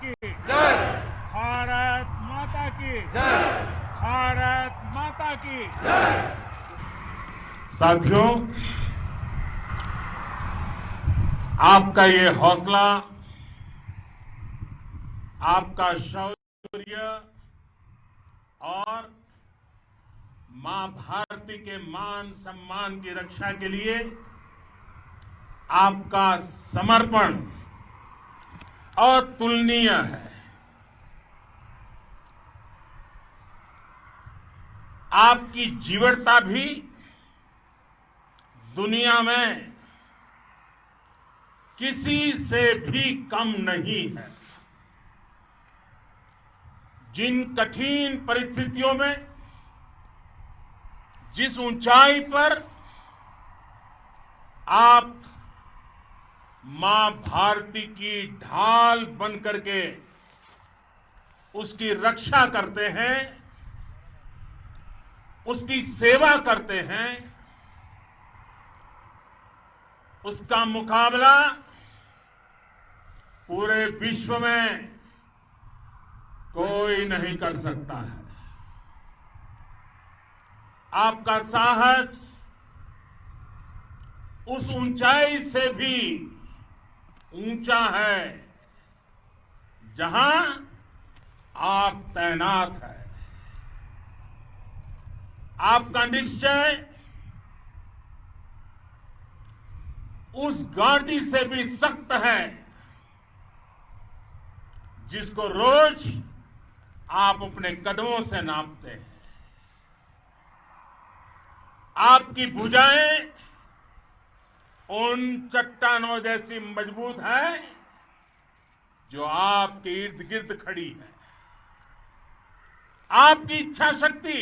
की जय। भारत माता की जय। भारत माता की जय। साथियों, आपका ये हौसला, आपका शौर्य और मां भारती के मान सम्मान की रक्षा के लिए आपका समर्पण अतुलनीय है। आपकी जीवटता भी दुनिया में किसी से भी कम नहीं है। जिन कठिन परिस्थितियों में, जिस ऊंचाई पर आप मां भारती की ढाल बनकर के उसकी रक्षा करते हैं, उसकी सेवा करते हैं, उसका मुकाबला पूरे विश्व में कोई नहीं कर सकता है। आपका साहस उस ऊंचाई से भी ऊंचा है जहां आप तैनात हैं। आपका निश्चय उस घाटी से भी सख्त है जिसको रोज आप अपने कदमों से नापते हैं। आपकी भुजाएं उन चट्टानों जैसी मजबूत है जो आपके इर्द गिर्द खड़ी है। आपकी इच्छा शक्ति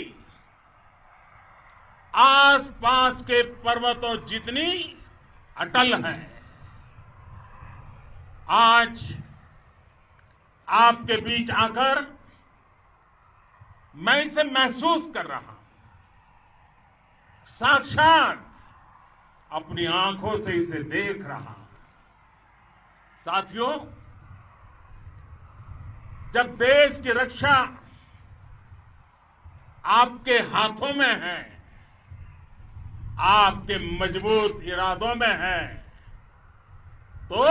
आसपास के पर्वतों जितनी अटल है। आज आपके बीच आकर मैं इसे महसूस कर रहा हूं, साक्षात अपनी आंखों से इसे देख रहा हूं। साथियों, जब देश की रक्षा आपके हाथों में है, आपके मजबूत इरादों में है, तो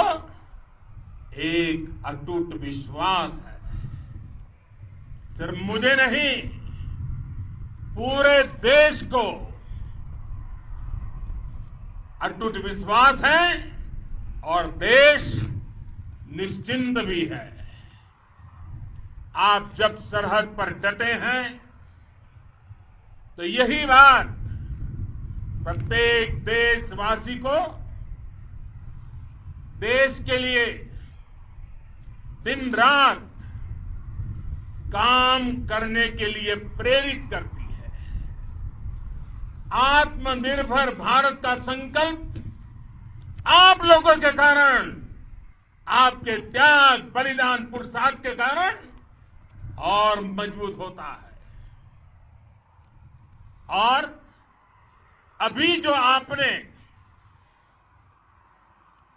एक अटूट विश्वास है। सिर्फ मुझे नहीं, पूरे देश को अटूट विश्वास है और देश निश्चिंत भी है। आप जब सरहद पर डटे हैं तो यही बात प्रत्येक देशवासी को देश के लिए दिन रात काम करने के लिए प्रेरित करती है। आत्मनिर्भर भारत का संकल्प आप लोगों के कारण, आपके त्याग बलिदान पुरुषार्थ के कारण और मजबूत होता है। और अभी जो आपने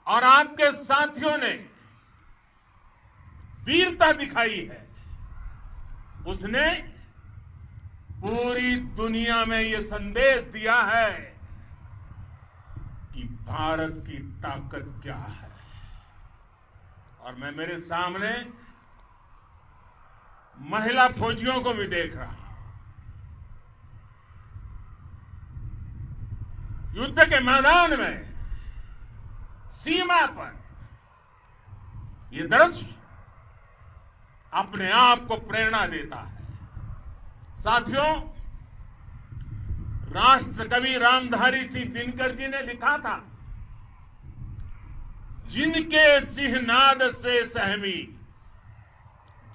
और आपके साथियों ने वीरता दिखाई है, उसने पूरी दुनिया में यह संदेश दिया है कि भारत की ताकत क्या है। और मैं मेरे सामने महिला फौजियों को भी देख रहा हूं। युद्ध के मैदान में, सीमा पर यह दृश्य अपने आप को प्रेरणा देता है। साथियों, राष्ट्र कवि रामधारी सिंह दिनकर जी ने लिखा था, जिनके सिंहनाद से सहमी,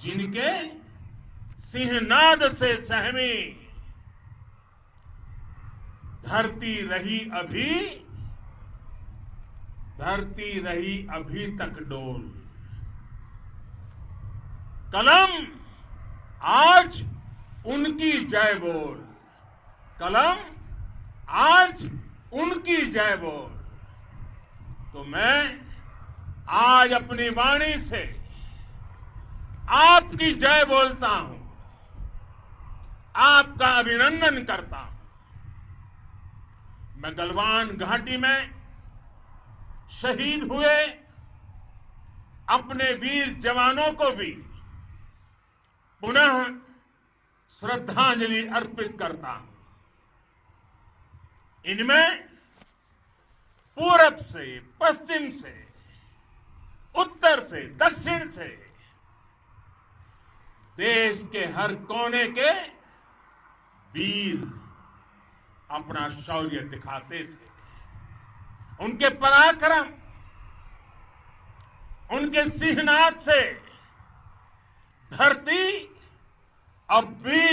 जिनके सिंहनाद से सहमी धरती रही अभी तक डोल। कलम आज उनकी जय बोल, कलम आज उनकी जय बोल। तो मैं आज अपनी वाणी से आपकी जय बोलता हूं, आपका अभिनंदन करता हूं। मैं गलवान घाटी में शहीद हुए अपने वीर जवानों को भी पुनः श्रद्धांजलि अर्पित करता हूं। इनमें पूरब से, पश्चिम से, उत्तर से, दक्षिण से देश के हर कोने के वीर अपना शौर्य दिखाते थे। उनके पराक्रम, उनके सिंहनाद से धरती अब भी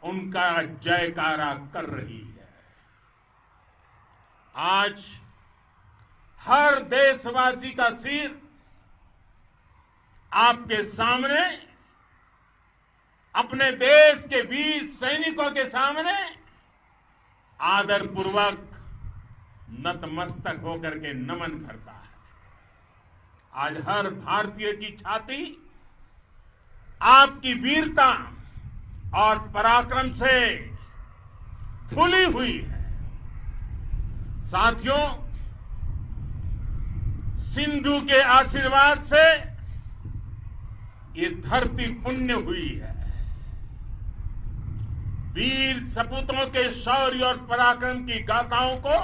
उनका जयकारा कर रही है। आज हर देशवासी का सिर आपके सामने, अपने देश के वीर सैनिकों के सामने आदरपूर्वक नतमस्तक होकर के नमन करता है। आज हर भारतीय की छाती आपकी वीरता और पराक्रम से फूली हुई है। साथियों, सिंधु के आशीर्वाद से ये धरती पुण्य हुई है। वीर सपूतों के शौर्य और पराक्रम की गाथाओं को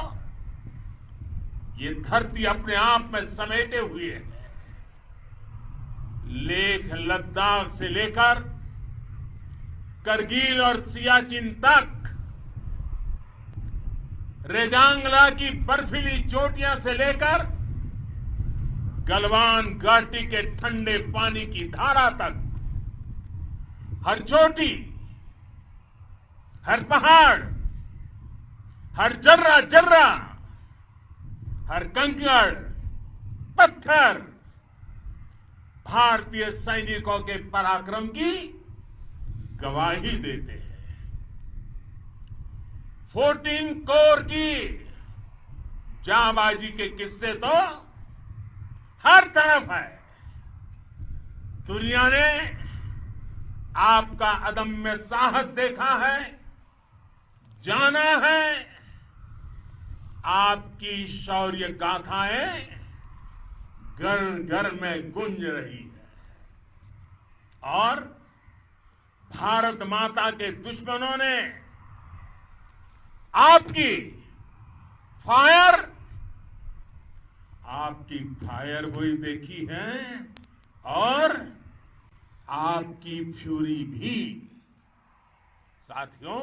ये धरती अपने आप में समेटे हुए है। लेह लद्दाख से लेकर करगिल और सियाचिन तक, रेजांगला की बर्फीली चोटियां से लेकर गलवान घाटी के ठंडे पानी की धारा तक, हर चोटी, हर पहाड़, हर जर्रा जर्रा, हर कंकड़, पत्थर भारतीय सैनिकों के पराक्रम की गवाही देते हैं। 14 कोर की जांबाजी के किस्से तो हर तरफ है। दुनिया ने आपका अदम्य साहस देखा है, जाना है। आपकी शौर्य गाथाएं घर घर में गूंज रही है और भारत माता के दुश्मनों ने आपकी फायर हुई देखी है और आपकी फ्यूरी भी। साथियों,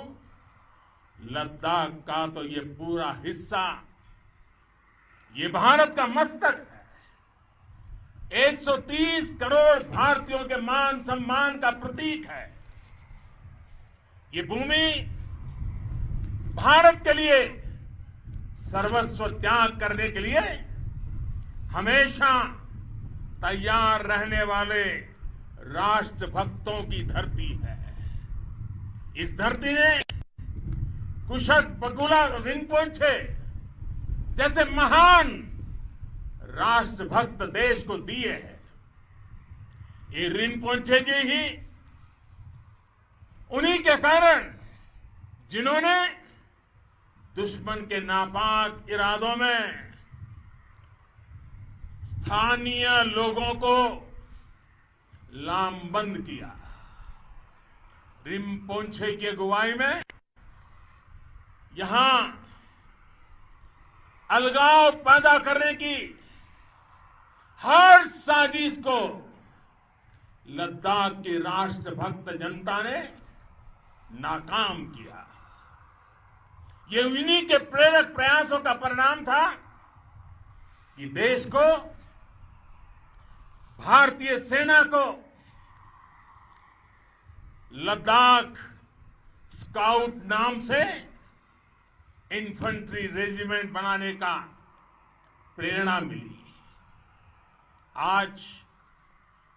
लद्दाख का तो ये पूरा हिस्सा ये भारत का मस्तक है। 130 करोड़ भारतीयों के मान सम्मान का प्रतीक है। ये भूमि भारत के लिए सर्वस्व त्याग करने के लिए हमेशा तैयार रहने वाले राष्ट्रभक्तों की धरती है। इस धरती ने कुशक बकुला रिंपोचे जैसे महान राष्ट्रभक्त देश को दिए हैं। ये रिंपोचे जी ही उन्हीं के कारण जिन्होंने दुश्मन के नापाक इरादों में स्थानीय लोगों को लामबंद किया। रिंपोचे की अगुवाई में यहां अलगाव पैदा करने की हर साजिश को लद्दाख की राष्ट्रभक्त जनता ने नाकाम किया। ये उन्हीं के प्रेरक प्रयासों का परिणाम था कि देश को, भारतीय सेना को लद्दाख स्काउट नाम से इन्फेंट्री रेजिमेंट बनाने का प्रेरणा मिली। आज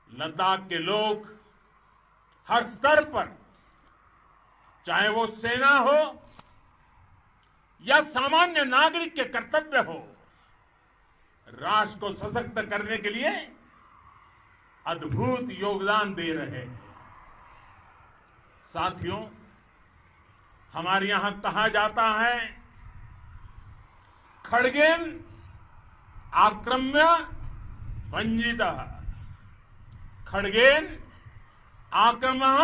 लद्दाख के लोग हर स्तर पर, चाहे वो सेना हो या सामान्य नागरिक के कर्तव्य हो, राष्ट्र को सशक्त करने के लिए अद्भुत योगदान दे रहे हैं। साथियों, हमारे यहां कहा जाता है, खड्गेन आक्रम्य भंजितः, खड्गेन आक्रम्य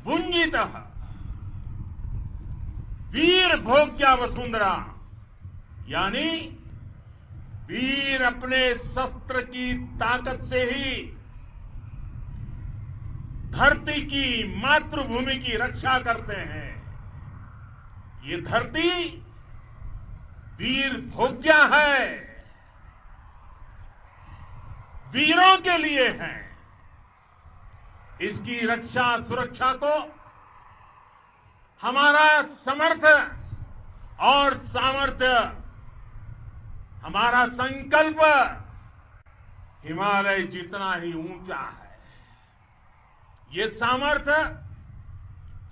भुंजितः, वीर भोग्या वसुंधरा, यानी वीर अपने शस्त्र की ताकत से ही धरती की, मातृभूमि की रक्षा करते हैं। ये धरती वीर भोग्या है, वीरों के लिए है। इसकी रक्षा सुरक्षा को हमारा समर्थ और सामर्थ्य, हमारा संकल्प हिमालय जितना ही ऊंचा है। ये सामर्थ्य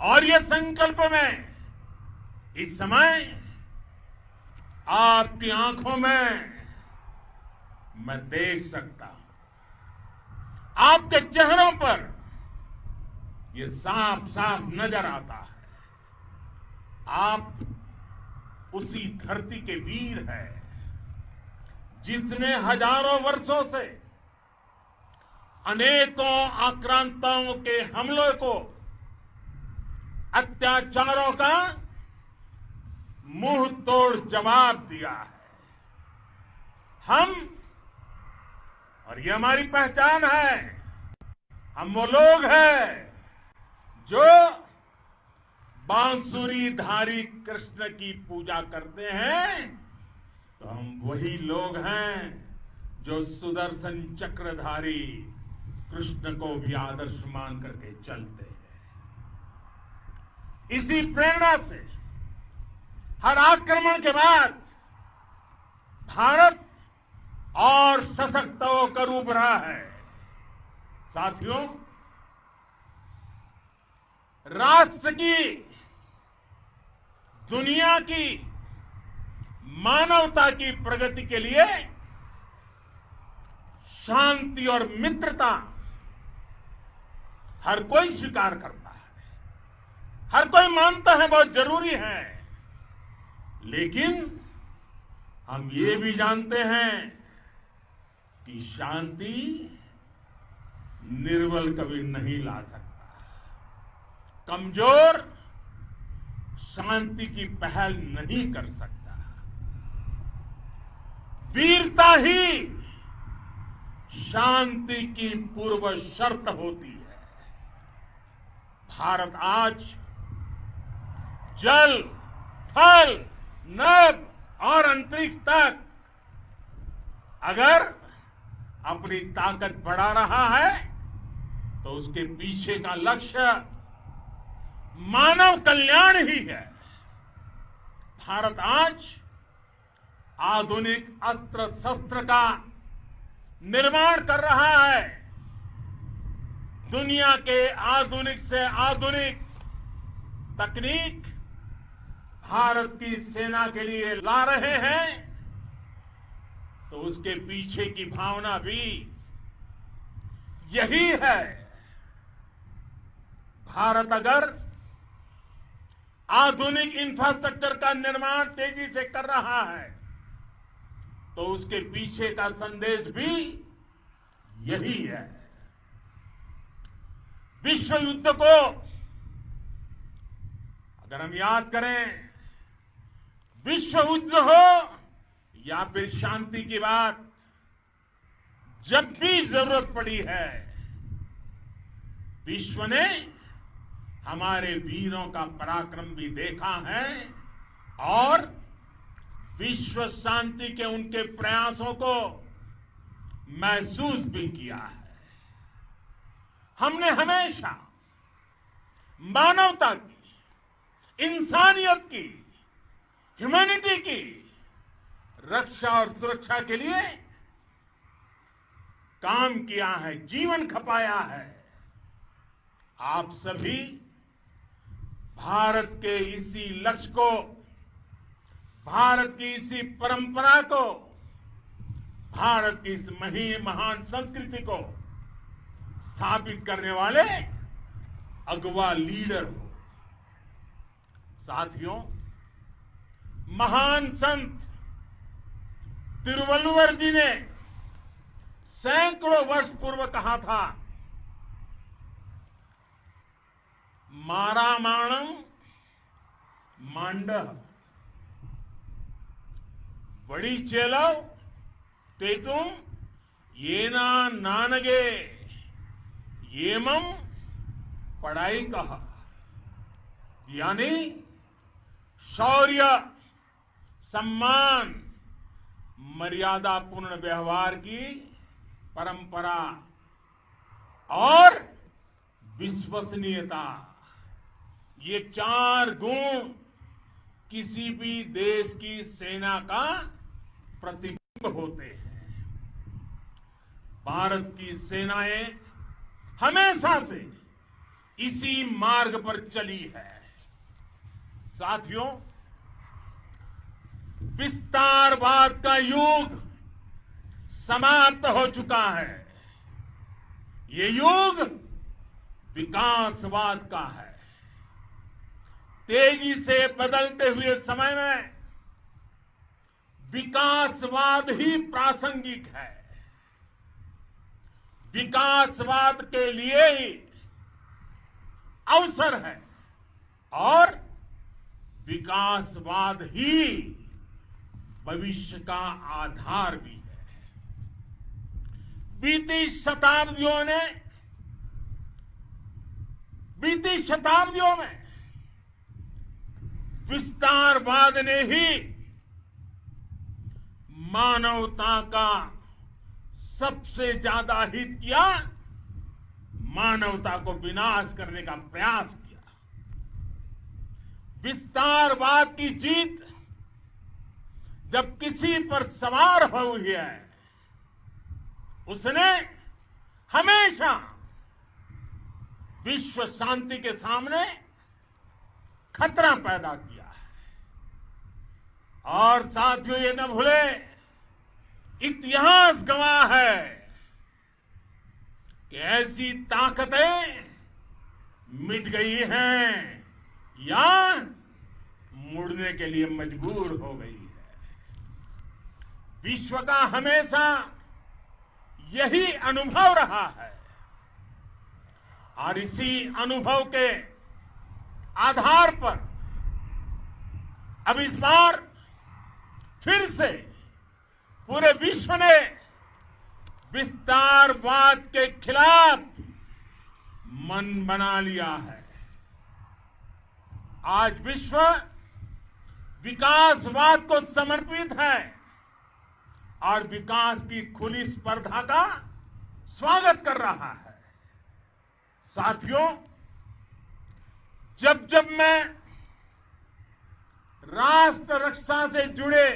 और ये संकल्प में इस समय आपकी आंखों में मैं देख सकता हूं। आपके चेहरों पर ये साफ साफ नजर आता है। आप उसी धरती के वीर हैं जिसने हजारों वर्षों से अनेकों आक्रांताओं के हमलों को, अत्याचारों का मुंह तोड़ जवाब दिया है। हम, और ये हमारी पहचान है, हम वो लोग हैं जो बांसुरीधारी कृष्ण की पूजा करते हैं, तो हम वही लोग हैं जो सुदर्शन चक्रधारी कृष्ण को भी आदर्श मान करके चलते हैं। इसी प्रेरणा से हर आक्रमण के बाद भारत और सशक्त होकर उभरा है। साथियों, राष्ट्र की, दुनिया की, मानवता की प्रगति के लिए शांति और मित्रता हर कोई स्वीकार करता है, हर कोई मानता है बहुत जरूरी है। लेकिन हम ये भी जानते हैं कि शांति निर्बल कभी नहीं ला सकता। कमजोर शांति की पहल नहीं कर सकता। वीरता ही शांति की पूर्व शर्त होती है। भारत आज जल, थल, नभ और अंतरिक्ष तक अगर अपनी ताकत बढ़ा रहा है तो उसके पीछे का लक्ष्य मानव कल्याण ही है। भारत आज आधुनिक अस्त्र शस्त्र का निर्माण कर रहा है। दुनिया के आधुनिक से आधुनिक तकनीक भारत की सेना के लिए ला रहे हैं, तो उसके पीछे की भावना भी यही है। भारत अगर आधुनिक इंफ्रास्ट्रक्चर का निर्माण तेजी से कर रहा है तो उसके पीछे का संदेश भी यही है। विश्व युद्ध को अगर हम याद करें, विश्व युद्ध हो या फिर शांति की बात, जब भी जरूरत पड़ी है, विश्व ने हमारे वीरों का पराक्रम भी देखा है और विश्व शांति के उनके प्रयासों को महसूस भी किया है। हमने हमेशा मानवता की, इंसानियत की, ह्यूमैनिटी की रक्षा और सुरक्षा के लिए काम किया है, जीवन खपाया है। आप सभी भारत के इसी लक्ष्य को, भारत की इसी परंपरा को, भारत की इस महान संस्कृति को स्थापित करने वाले अगवा लीडर हो। साथियों, महान संत तिरुवल्लुवर जी ने सैकड़ों वर्ष पूर्व कहा था, मारामाणम मांडह वड़ी चेलव तेतुम येना नानगे येमम पढ़ाई कहा। यानी शौर्य, सम्मान, मर्यादापूर्ण व्यवहार की परंपरा और विश्वसनीयता, ये 4 गुण किसी भी देश की सेना का प्रतिबिंब होते हैं। भारत की सेनाएं हमेशा से इसी मार्ग पर चली है। साथियों, विस्तारवाद का युग समाप्त हो चुका है। ये युग विकासवाद का है। तेजी से बदलते हुए समय में विकासवाद ही प्रासंगिक है। विकासवाद के लिए ही अवसर है और विकासवाद ही भविष्य का आधार भी है। बीती शताब्दियों में विस्तारवाद ने ही मानवता का सबसे ज्यादा हित किया, मानवता को विनाश करने का प्रयास किया। विस्तारवाद की जीत जब किसी पर सवार हुई है, उसने हमेशा विश्व शांति के सामने खतरा पैदा किया है। और साथियों, ये न भूले, इतिहास गवाह है कि ऐसी ताकतें मिट गई हैं या मुड़ने के लिए मजबूर हो गई है। विश्व का हमेशा यही अनुभव रहा है और इसी अनुभव के आधार पर अब इस बार फिर से पूरे विश्व ने विस्तारवाद के खिलाफ मन बना लिया है। आज विश्व विकासवाद को समर्पित है और विकास की खुली स्पर्धा का स्वागत कर रहा है। साथियों, जब जब मैं राष्ट्र रक्षा से जुड़े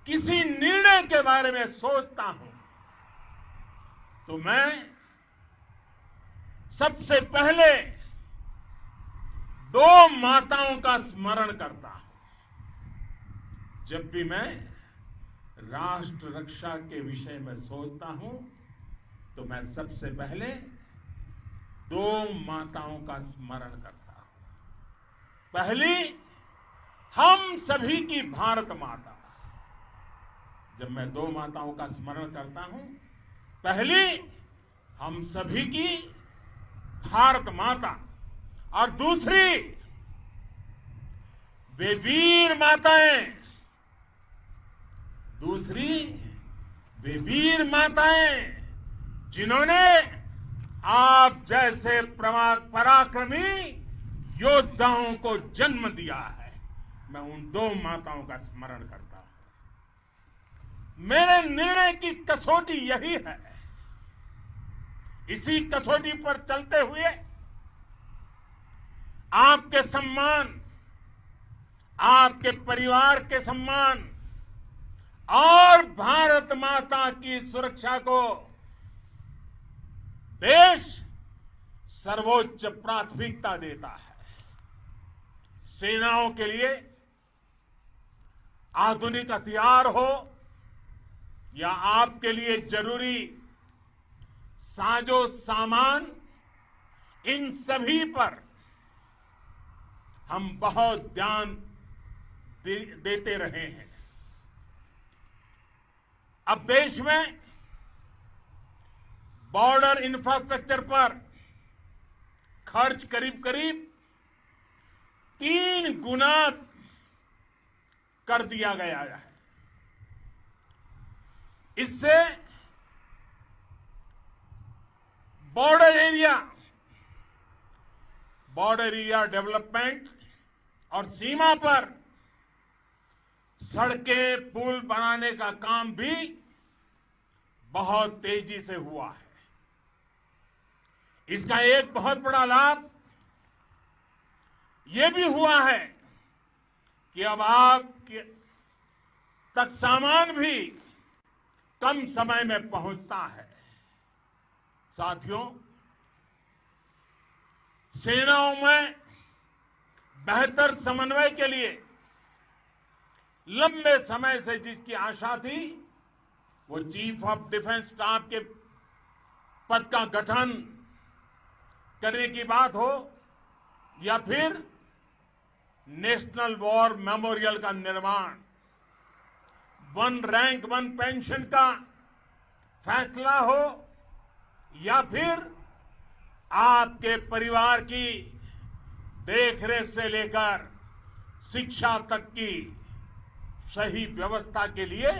किसी निर्णय के बारे में सोचता हूं तो मैं सबसे पहले 2 माताओं का स्मरण करता हूं। जब भी मैं राष्ट्र रक्षा के विषय में सोचता हूं तो मैं सबसे पहले 2 माताओं का स्मरण करता हूं। पहली, हम सभी की भारत माता। जब मैं 2 माताओं का स्मरण करता हूं, पहली हम सभी की भारत माता और दूसरी वे वीर माताएं, जिन्होंने आप जैसे पराक्रमी योद्धाओं को जन्म दिया है। मैं उन 2 माताओं का स्मरण करता हूं। मेरे निर्णय की कसौटी यही है। इसी कसौटी पर चलते हुए आपके सम्मान, आपके परिवार के सम्मान और भारत माता की सुरक्षा को देश सर्वोच्च प्राथमिकता देता है। सेनाओं के लिए आधुनिक हथियार हो या आपके लिए जरूरी साजो सामान, इन सभी पर हम बहुत ध्यान देते रहे हैं। अब देश में बॉर्डर इंफ्रास्ट्रक्चर पर खर्च करीब करीब 3 गुना कर दिया गया है। इससे बॉर्डर एरिया डेवलपमेंट और सीमा पर सड़कें पुल बनाने का काम भी बहुत तेजी से हुआ है। इसका एक बहुत बड़ा लाभ यह भी हुआ है कि अब आप तक सामान भी कम समय में पहुंचता है। साथियों, सेनाओं में बेहतर समन्वय के लिए लंबे समय से जिसकी आशा थी, वो चीफ ऑफ डिफेंस स्टाफ के पद का गठन करने की बात हो या फिर नेशनल वॉर मेमोरियल का निर्माण, 1 रैंक 1 पेंशन का फैसला हो या फिर आपके परिवार की देखरेख से लेकर शिक्षा तक की सही व्यवस्था के लिए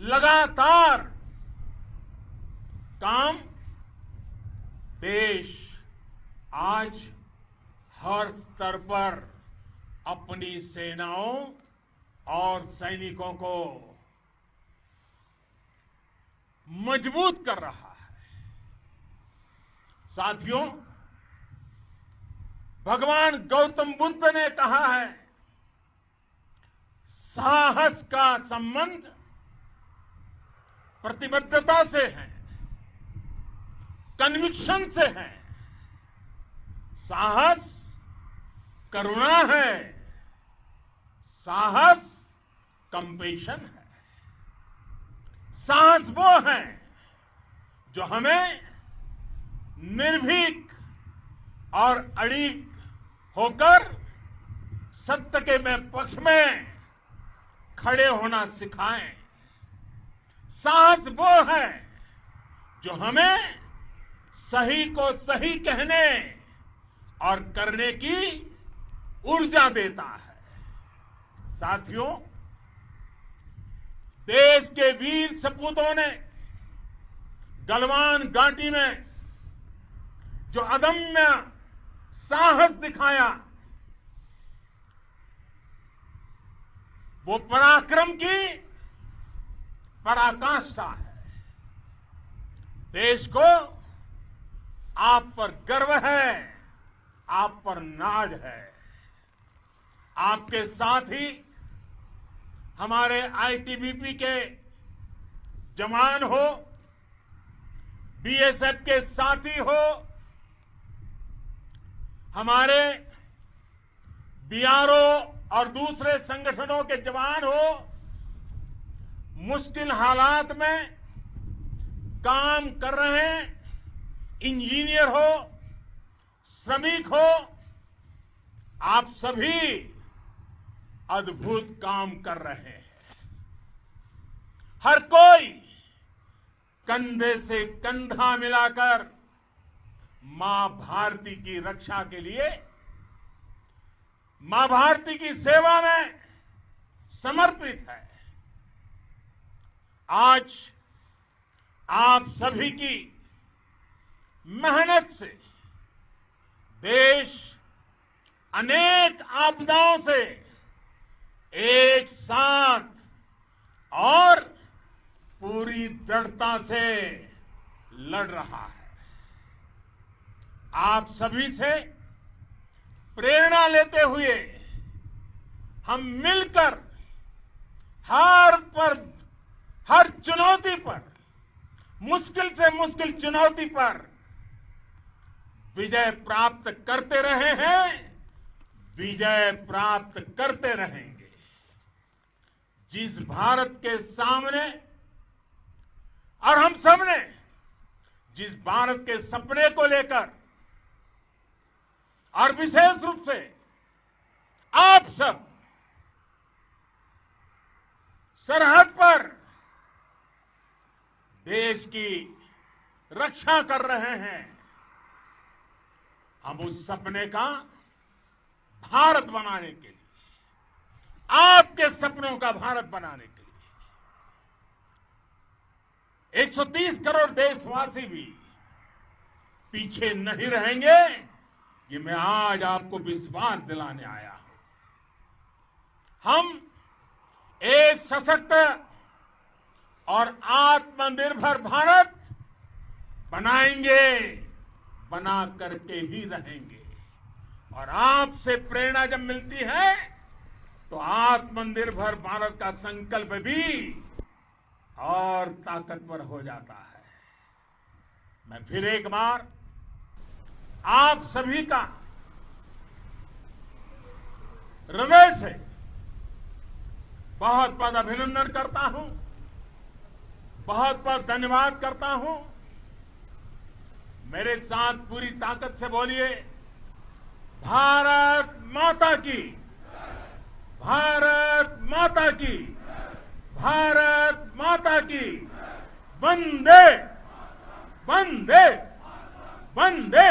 लगातार काम देश आज हर स्तर पर अपनी सेनाओं और सैनिकों को मजबूत कर रहा है। साथियों, भगवान गौतम बुद्ध ने कहा है, साहस का संबंध प्रतिबद्धता से है, कन्विक्शन से है। साहस करुणा है, साहस कंपेशन है। साहस वो है जो हमें निर्भीक और अड़िग होकर सत्य के पक्ष में खड़े होना सिखाएं। साहस वो है जो हमें सही को सही कहने और करने की ऊर्जा देता है। साथियों, देश के वीर सपूतों ने गलवान घाटी में जो अदम्य साहस दिखाया, वो पराक्रम की पराकाष्ठा है। देश को आप पर गर्व है, आप पर नाज है। आपके साथ ही हमारे आईटीबीपी के जवान हो, बीएसएफ के साथी हो, हमारे बीआरओ और दूसरे संगठनों के जवान हो, मुश्किल हालात में काम कर रहे हैं, इंजीनियर हो, श्रमिक हो, आप सभी अद्भुत काम कर रहे हैं। हर कोई कंधे से कंधा मिलाकर मां भारती की रक्षा के लिए, मां भारती की सेवा में समर्पित है। आज आप सभी की मेहनत से देश अनेक आपदाओं से एक साथ और पूरी दृढ़ता से लड़ रहा है। आप सभी से प्रेरणा लेते हुए हम मिलकर हर चुनौती पर, मुश्किल से मुश्किल चुनौती पर विजय प्राप्त करते रहे हैं, विजय प्राप्त करते रहेंगे। जिस भारत के सामने और हम सबने जिस भारत के सपने को लेकर और विशेष रूप से आप सब सरहद पर देश की रक्षा कर रहे हैं, हम उस सपने का भारत बनाने के लिए, आपके सपनों का भारत बनाने के लिए 130 करोड़ देशवासी भी पीछे नहीं रहेंगे, ये मैं आज आपको विश्वास दिलाने आया हूं। हम एक सशक्त और आत्मनिर्भर भारत बनाएंगे, बना करके ही रहेंगे। और आपसे प्रेरणा जब मिलती है तो आत्मनिर्भर भारत का संकल्प भी और ताकतवर हो जाता है। मैं फिर एक बार आप सभी का हृदय से बहुत बहुत अभिनंदन करता हूं, बहुत बहुत धन्यवाद करता हूं। मेरे साथ पूरी ताकत से बोलिए, भारत माता की, भारत माता की, भारत माता की, वंदे वंदे वंदे।